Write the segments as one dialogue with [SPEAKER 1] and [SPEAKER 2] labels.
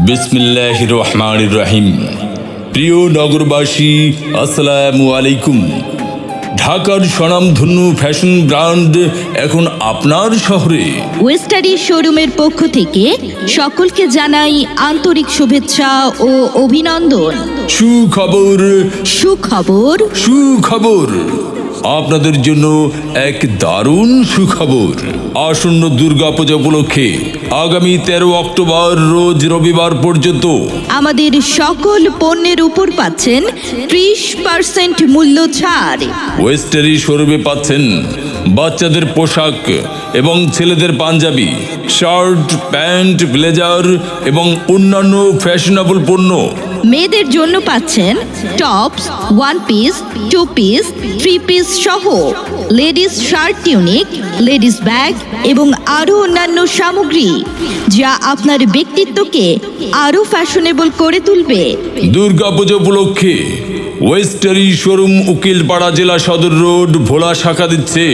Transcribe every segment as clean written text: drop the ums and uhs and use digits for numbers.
[SPEAKER 1] বিসমিল্লাহির রহমানির রহিম। প্রিয় নগরবাসী, আসসালামু আলাইকুম। ঢাকার স্বনামধন্য ফ্যাশন ব্র্যান্ড এখন আপনার শহরে।
[SPEAKER 2] ওয়েস্টারি শোরুমের পক্ষ থেকে সকলকে জানাই আন্তরিক শুভেচ্ছা ও অভিনন্দন।
[SPEAKER 1] সুখবর,
[SPEAKER 2] সুখবর,
[SPEAKER 1] সুখবর, আপনাদের জন্য এক দারুণ সুখবর। আসন্ন দুর্গাপূজা উপলক্ষে আগামী 13 অক্টোবর রোজ রবিবার পর্যন্ত
[SPEAKER 2] আমাদের সকল পণ্যের উপর পাচ্ছেন 30% মূল্য ছাড়।
[SPEAKER 1] ওয়েস্টারি শোরুমে পাচ্ছেন বাচ্চাদের পোশাক এবং ছেলেদের পাঞ্জাবি, শার্ট, প্যান্ট, ব্লেজার এবং অন্যান্য ফ্যাশনেবল পণ্য।
[SPEAKER 2] মেয়েদের জন্য পাচ্ছেন tops, one piece, two piece, three piece সহ ladies shirt, tunic, ladies bag এবং আরও অন্যান্য সামগ্রী যা আপনার ব্যক্তিত্বকে আরও ফ্যাশনেবল করে তুলবে।
[SPEAKER 1] দুর্গাপূজা উপলক্ষে ওয়েস্টারি শোরুম উকিলপাড়া জেলা সদর রোড ভোলা শাখা দিচ্ছে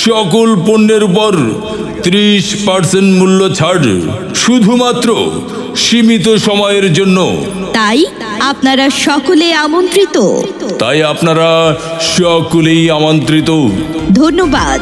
[SPEAKER 1] সকল পণ্যের উপর 30% মূল্য ছাড়, শুধুমাত্র সীমিত সময়ের জন্য।
[SPEAKER 2] তাই আপনারা সকলে আমন্ত্রিত।
[SPEAKER 1] তাই আপনারা সকলেই আমন্ত্রিত।
[SPEAKER 2] ধন্যবাদ।